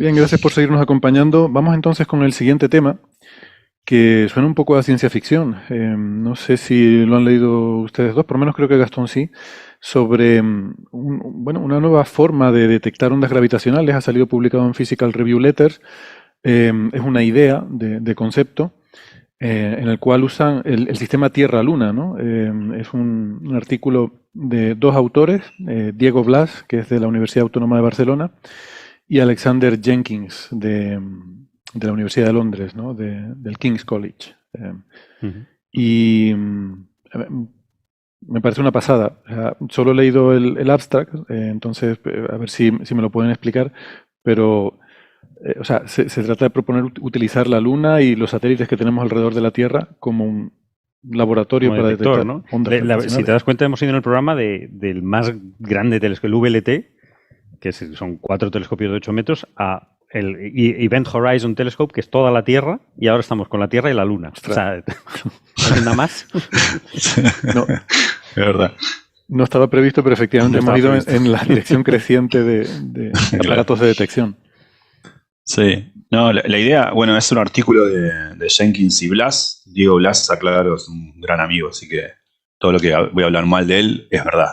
Bien, gracias por seguirnos acompañando. Vamos entonces con el siguiente tema, que suena un poco a ciencia ficción. No sé si lo han leído ustedes dos, por lo menos creo que Gastón sí, sobre bueno, una nueva forma de detectar ondas gravitacionales. Ha salido publicado en Physical Review Letters. Es una idea de concepto en el cual usan el sistema Tierra-Luna, ¿no? Es un artículo de dos autores, Diego Blas, que es de la Universidad Autónoma de Barcelona, y Alexander Jenkins de la Universidad de Londres, ¿no? Del King's College. Ujú. Y me parece una pasada. O sea, solo he leído el abstract, entonces a ver si me lo pueden explicar, pero o sea, se trata de proponer utilizar la Luna y los satélites que tenemos alrededor de la Tierra como un laboratorio Como para detector, detectar ¿no? ondas Si te gravitacionales. das cuenta, hemos ido en el programa del más grande telescopio, el VLT, que son 4 telescopios de 8 metros, a el Event Horizon Telescope, que es toda la Tierra, y ahora estamos con la Tierra y la Luna. Ostras. O sea, ¿no hay nada más? No, Es verdad. no estaba previsto, pero efectivamente No hemos estaba ido previsto. en la dirección creciente de aparatos de detección. Sí. No, la idea, bueno, es un artículo de Jenkins y Blas. Diego Blas, aclaro, es un gran amigo, así que todo lo que voy a hablar mal de él es verdad.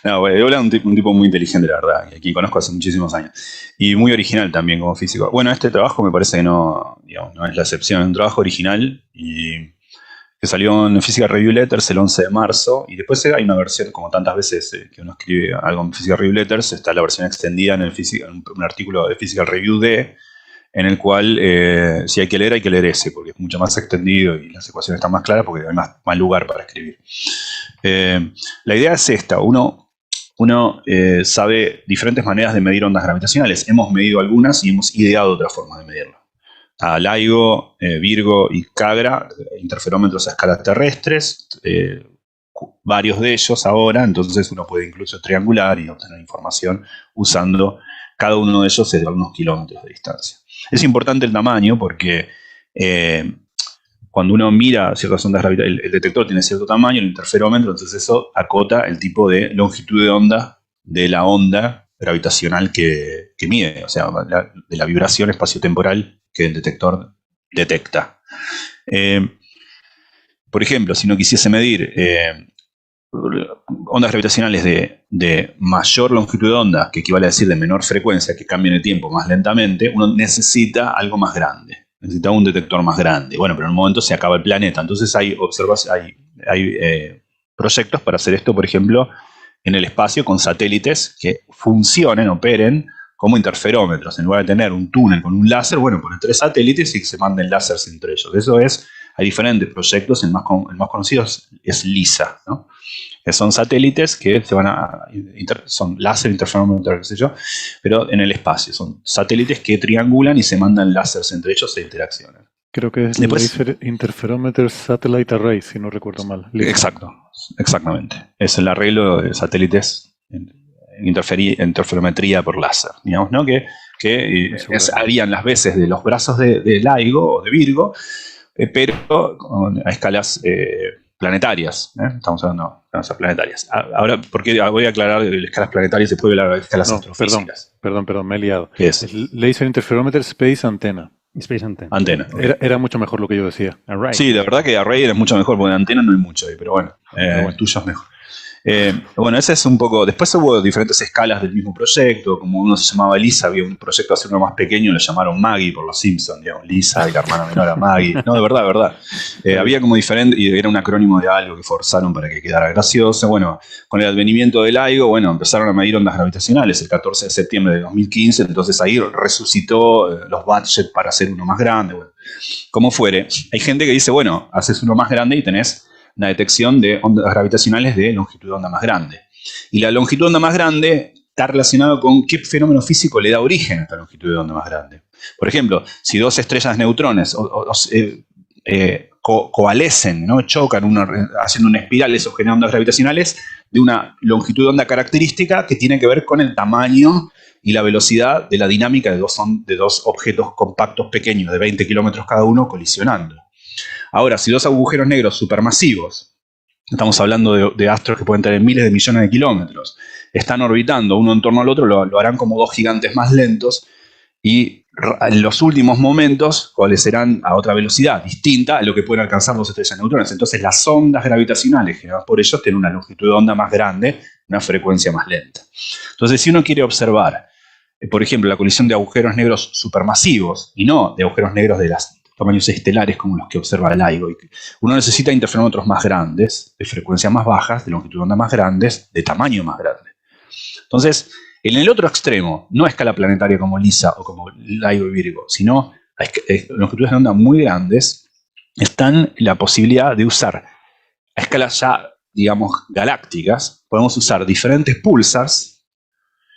No, Diego Blas es un tipo muy inteligente, la verdad, que conozco hace muchísimos años. Y muy original también como físico. Bueno, este trabajo me parece que no, digamos, no es la excepción, es un trabajo original y que salió en Physical Review Letters el 11 de marzo, y después hay una versión, como tantas veces que uno escribe algo en Physical Review Letters, está la versión extendida en un artículo de Physical Review D, en el cual si hay que leer ese, porque es mucho más extendido y las ecuaciones están más claras porque hay más lugar para escribir. La idea es esta, uno sabe diferentes maneras de medir ondas gravitacionales, hemos medido algunas y hemos ideado otras formas de medirlo. A LIGO, Virgo y Cagra, interferómetros a escalas terrestres, varios de ellos ahora, entonces uno puede incluso triangular y obtener información usando cada uno de ellos desde algunos kilómetros de distancia. Es importante el tamaño porque cuando uno mira ciertas ondas gravitacionales, el detector tiene cierto tamaño, el interferómetro, entonces eso acota el tipo de longitud de onda de la onda gravitacional que mide, o sea, de la vibración espaciotemporal que el detector detecta. Por ejemplo, si uno quisiese medir ondas gravitacionales de mayor longitud de onda, que equivale a decir de menor frecuencia, que cambian de tiempo más lentamente, uno necesita algo más grande. Necesita un detector más grande. Bueno, pero en un momento se acaba el planeta. Entonces hay proyectos para hacer esto, por ejemplo, en el espacio con satélites que funcionen, operen como interferómetros. En lugar de tener un túnel con un láser, bueno, ponen 3 satélites y se manden láseres entre ellos. Hay diferentes proyectos, el más conocido es LISA, ¿no? Que son satélites que son láser interferómetro, qué sé yo, pero en el espacio. Son satélites que triangulan y se mandan láseres entre ellos e interaccionan. Creo que es Laser Interferometer Satellite Array, si no recuerdo mal. Exacto, exactamente. Es el arreglo de satélites en interferometría por láser, digamos, ¿no? Que harían las veces de los brazos de LIGO o de Virgo, pero a escalas planetarias. Estamos hablando de escalas planetarias. Ahora, porque voy a aclarar de escalas planetarias, se puede hablar de escalas astrofísicas. Perdón, me he liado. ¿Qué es? El Laser Interferometer Space Antenna. Space Antenna. Antena. Okay. Era mucho mejor lo que yo decía. Array. Sí, de verdad que Array es mucho mejor, porque de antena no hay mucho ahí, pero bueno, el tuyo es mejor. Bueno, ese es un poco. Después hubo diferentes escalas del mismo proyecto. Como uno se llamaba Lisa, había un proyecto a hacer uno más pequeño, lo llamaron Maggie por los Simpsons, digamos, Lisa y la hermana menor a Maggie. No, de verdad. Había como diferente, y era un acrónimo de algo que forzaron para que quedara gracioso. Bueno, con el advenimiento del LIGO, bueno, empezaron a medir ondas gravitacionales el 14 de septiembre de 2015, entonces ahí resucitó los budgets para hacer uno más grande. Bueno, como fuere, hay gente que dice, bueno, haces uno más grande y tenés una detección de ondas gravitacionales de longitud de onda más grande. Y la longitud de onda más grande está relacionado con qué fenómeno físico le da origen a esta longitud de onda más grande. Por ejemplo, si dos estrellas de neutrones coalescen, ¿no? Chocan haciendo una espiral, eso genera ondas gravitacionales de una longitud de onda característica que tiene que ver con el tamaño y la velocidad de la dinámica de dos objetos compactos pequeños de 20 kilómetros cada uno colisionando. Ahora, si dos agujeros negros supermasivos, estamos hablando de astros que pueden tener miles de millones de kilómetros, están orbitando uno en torno al otro, lo harán como dos gigantes más lentos, y en los últimos momentos, cuáles serán a otra velocidad distinta a lo que pueden alcanzar dos estrellas de neutrones. Entonces las ondas gravitacionales generadas por ellos tienen una longitud de onda más grande, una frecuencia más lenta. Entonces, si uno quiere observar, por ejemplo, la colisión de agujeros negros supermasivos, y no de agujeros negros de los tamaños estelares como los que observa el LIGO, uno necesita interferómetros más grandes, de frecuencias más bajas, de longitud de onda más grandes, de tamaño más grande. Entonces, en el otro extremo, no a escala planetaria como LISA o como LIGO y Virgo, sino a longitudes de onda muy grandes, están la posibilidad de usar a escalas ya, digamos, galácticas. Podemos usar diferentes pulsars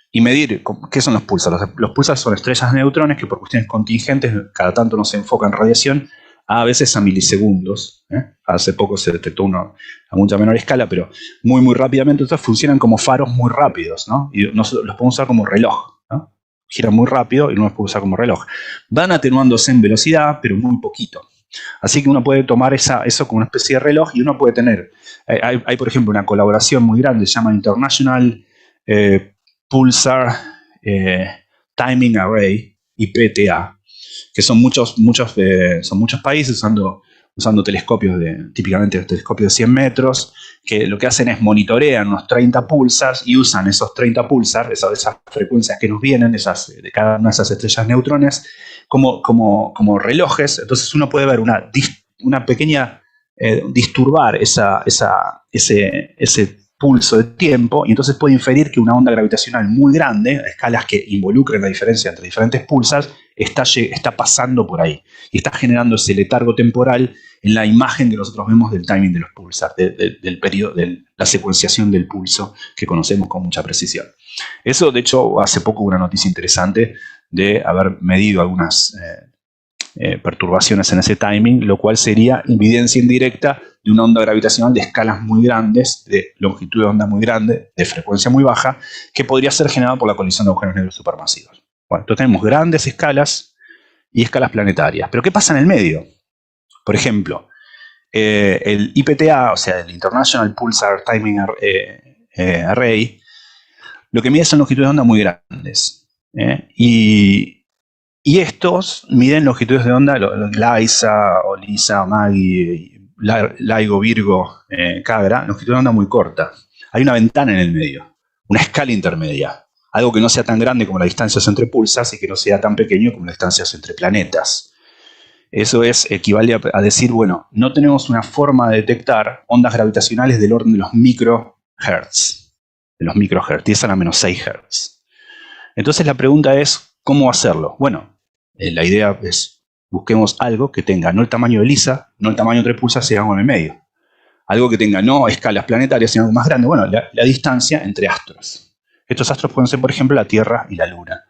y medir qué son los pulsars. Los pulsars son estrellas de neutrones que por cuestiones contingentes cada tanto no se enfocan en radiación, a veces a milisegundos. Hace poco se detectó uno a mucha menor escala, pero muy muy rápidamente. Entonces funcionan como faros muy rápidos, ¿no? Y los podemos usar como reloj, ¿no? Giran muy rápido y uno los puede usar como reloj. Van atenuándose en velocidad, pero muy poquito. Así que uno puede tomar eso como una especie de reloj y uno puede tener... Hay por ejemplo, una colaboración muy grande, se llama International Pulsar Timing Array, IPTA, que son muchos países usando telescopios, típicamente telescopios de 100 metros, que lo que hacen es monitorean unos 30 pulsars y usan esos 30 pulsars, esas frecuencias que nos vienen, de cada una de esas estrellas neutrones, como relojes. Entonces uno puede ver una pequeña, disturbar ese pulso de tiempo, y entonces puede inferir que una onda gravitacional muy grande, a escalas que involucren la diferencia entre diferentes pulsars, está pasando por ahí y está generando ese letargo temporal en la imagen que nosotros vemos del timing de los pulsars, del periodo, de la secuenciación del pulso que conocemos con mucha precisión. Eso, de hecho, hace poco hubo una noticia interesante de haber medido algunas perturbaciones en ese timing, lo cual sería evidencia indirecta de una onda gravitacional de escalas muy grandes, de longitud de onda muy grande, de frecuencia muy baja, que podría ser generada por la colisión de agujeros negros supermasivos. Bueno, entonces tenemos grandes escalas y escalas planetarias. Pero ¿qué pasa en el medio? Por ejemplo, el IPTA, o sea, el International Pulsar Timing Array, lo que mide son longitudes de onda muy grandes. Y estos miden longitudes de onda, LISA o LISA, MAGI, LIGO, Virgo, CAGRA, longitud de onda muy corta. Hay una ventana en el medio, una escala intermedia. Algo que no sea tan grande como las distancias entre pulsars y que no sea tan pequeño como las distancias entre planetas. Eso equivale a decir, bueno, no tenemos una forma de detectar ondas gravitacionales del orden de los microhertz. Y esa era menos 6 Hz. Entonces la pregunta es, ¿cómo hacerlo? Bueno, la idea es, busquemos algo que tenga no el tamaño de LISA, no el tamaño entre pulsars, sino en el medio. Algo que tenga no escalas planetarias, sino algo más grande. Bueno, la distancia entre astros. Estos astros pueden ser, por ejemplo, la Tierra y la Luna.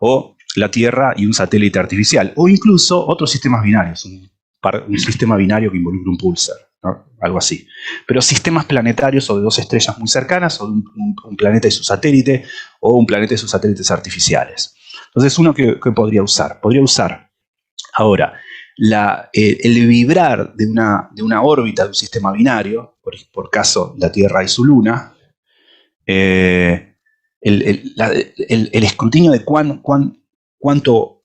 O la Tierra y un satélite artificial. O incluso otros sistemas binarios. Un sistema binario que involucre un pulsar, ¿no? Algo así. Pero sistemas planetarios o de dos estrellas muy cercanas, o de un planeta y su satélite, o un planeta y sus satélites artificiales. Entonces, uno que podría usar. Podría usar ahora el vibrar de una órbita de un sistema binario, por caso la Tierra y su Luna, el escrutinio de cuánto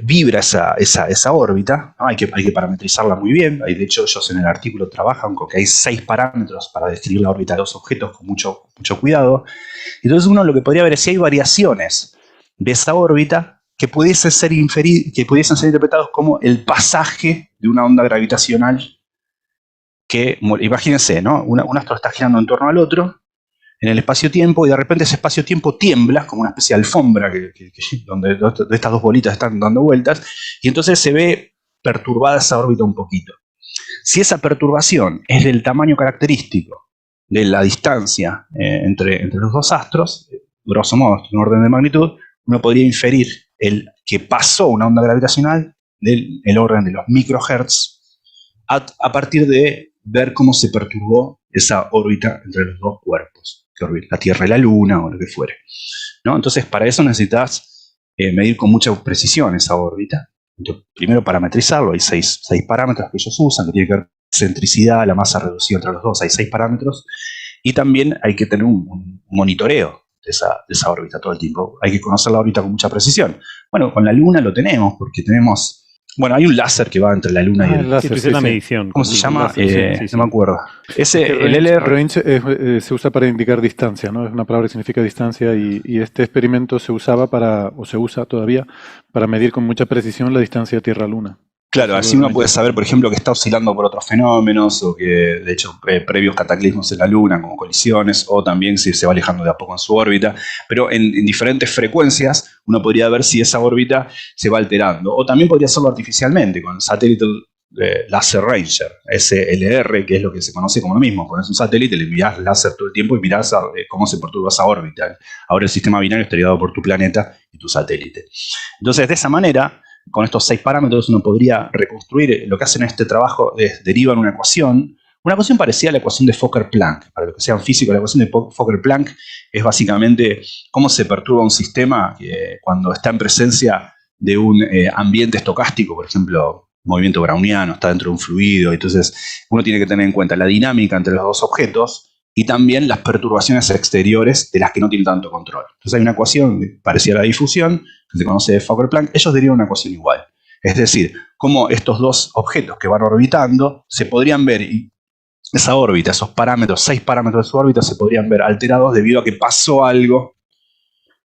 vibra esa órbita, ¿no? Hay que parametrizarla muy bien. De hecho, ellos en el artículo trabajan con que hay 6 parámetros para describir la órbita de los objetos con mucho cuidado. Entonces uno lo que podría ver es si hay variaciones de esa órbita que pudiesen ser interpretados como el pasaje de una onda gravitacional que, imagínense, ¿no? Un astro está girando en torno al otro en el espacio-tiempo, y de repente ese espacio-tiempo tiembla como una especie de alfombra donde estas dos bolitas están dando vueltas, y entonces se ve perturbada esa órbita un poquito. Si esa perturbación es del tamaño característico de la distancia entre los dos astros, grosso modo, en orden de magnitud, uno podría inferir que pasó una onda gravitacional del orden de los microhertz a partir de ver cómo se perturbó esa órbita entre los dos cuerpos, la Tierra y la Luna o lo que fuere, ¿no? Entonces, para eso necesitas medir con mucha precisión esa órbita. Entonces, primero parametrizarlo, hay seis parámetros que ellos usan, que tienen que ver con la excentricidad, la masa reducida entre los dos, hay 6 parámetros, Y también hay que tener un monitoreo de esa órbita todo el tiempo. Hay que conocer la órbita con mucha precisión. Bueno, con la Luna lo tenemos, porque tenemos... Bueno, hay un láser que va entre la Luna y el el... láser, Sí, la medición. ¿Cómo se llama? Láser, sí. No me acuerdo. Es que El LR... range se usa para indicar distancia, ¿no? Es una palabra que significa distancia y este experimento se usaba o se usa todavía, para medir con mucha precisión la distancia Tierra-Luna. Claro, así uno puede saber, por ejemplo, que está oscilando por otros fenómenos o que, de hecho, previos cataclismos en la Luna, como colisiones, o también si se va alejando de a poco en su órbita. Pero en diferentes frecuencias uno podría ver si esa órbita se va alterando. O también podría hacerlo artificialmente con el satélite Laser Ranger, SLR, que es lo que se conoce como lo mismo. Pones un satélite, le envías láser todo el tiempo y mirás cómo se perturba esa órbita. Ahora el sistema binario estaría dado por tu planeta y tu satélite. Entonces, de esa manera, con estos 6 parámetros uno podría reconstruir. Lo que hacen en este trabajo es derivan una ecuación parecida a la ecuación de Fokker-Planck. Para los que sean físicos, la ecuación de Fokker-Planck es básicamente cómo se perturba un sistema cuando está en presencia de un ambiente estocástico, por ejemplo, movimiento browniano, está dentro de un fluido. Entonces uno tiene que tener en cuenta la dinámica entre los dos objetos y también las perturbaciones exteriores de las que no tiene tanto control. Entonces hay una ecuación parecida a la difusión, que se conoce de Fokker-Planck. Ellos derivan una ecuación igual. Es decir, cómo estos dos objetos que van orbitando se podrían ver, y esa órbita, esos parámetros, 6 parámetros de su órbita, se podrían ver alterados debido a que pasó algo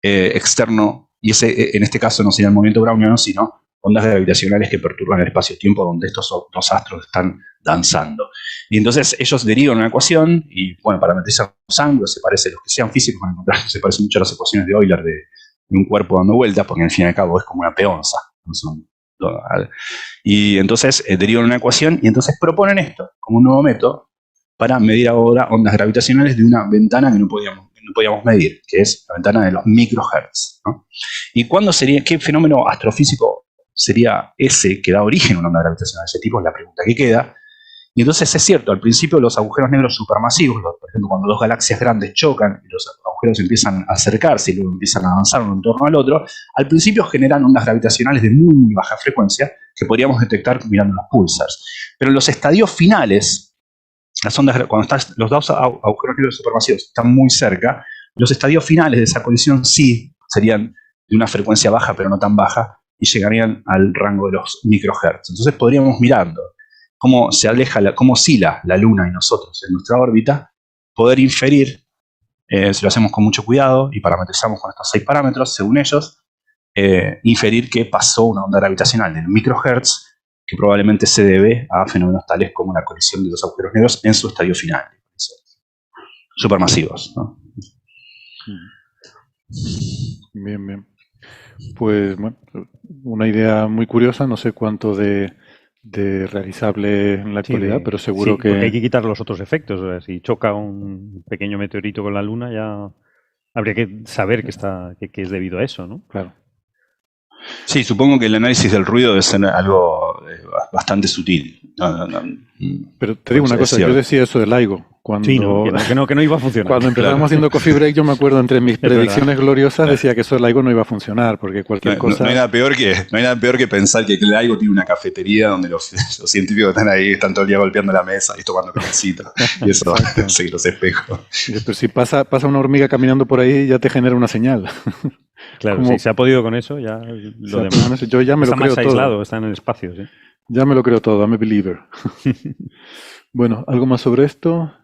externo, y en este caso no sería el movimiento browniano, sino ondas gravitacionales que perturban el espacio-tiempo donde estos dos astros están danzando. Y entonces ellos derivan una ecuación y, bueno, parametrizan los ángulos, se parece, los que sean físicos van a encontrar que se parece mucho a las ecuaciones de Euler de un cuerpo dando vueltas, porque al fin y al cabo es como una peonza. Y entonces derivan una ecuación y entonces proponen esto como un nuevo método para medir ahora ondas gravitacionales de una ventana que no podíamos medir, que es la ventana de los microhertz, ¿no? ¿Y qué fenómeno astrofísico sería ese que da origen a una onda gravitacional de ese tipo? Es la pregunta que queda. Y entonces es cierto, al principio los agujeros negros supermasivos, por ejemplo, cuando dos galaxias grandes chocan y los agujeros empiezan a acercarse y luego empiezan a avanzar uno en torno al otro, al principio generan ondas gravitacionales de muy, muy baja frecuencia que podríamos detectar mirando los pulsars. Pero en los estadios finales, las ondas, cuando los dos agujeros negros supermasivos están muy cerca, los estadios finales de esa colisión sí serían de una frecuencia baja, pero no tan baja, y llegarían al rango de los microhertz. Entonces podríamos, mirando cómo se aleja, cómo oscila la Luna y nosotros en nuestra órbita, poder inferir, si lo hacemos con mucho cuidado y parametrizamos con estos 6 parámetros, según ellos, inferir que pasó una onda gravitacional del microhertz que probablemente se debe a fenómenos tales como la colisión de dos agujeros negros en su estadio final. Supermasivos, ¿no? Bien, bien. Pues bueno, una idea muy curiosa, no sé cuánto de realizable en la actualidad, pero seguro que... Porque hay que quitar los otros efectos. O sea, si choca un pequeño meteorito con la Luna, ya habría que saber que es debido a eso, ¿no? Claro. Sí, supongo que el análisis del ruido debe ser algo bastante sutil. Pero te digo una cosa, yo decía eso del LIGO. Cuando, sí, que no iba a funcionar. Cuando empezamos haciendo Coffee Break, yo me acuerdo, entre mis predicciones gloriosas, decía que eso del LIGO no iba a funcionar, porque cualquier cosa... No hay nada peor que pensar que el LIGO tiene una cafetería donde los científicos están ahí, están todo el día golpeando la mesa y tomando cafecito. Y eso, sí, los espejos. Pero si pasa una hormiga caminando por ahí, ya te genera una señal. Claro, si se ha podido con eso, ya lo demás. Yo ya me lo creo todo. Está más aislado, todo. está en el espacio, sí. Ya me lo creo todo, I'm a believer. Bueno, ¿algo más sobre esto?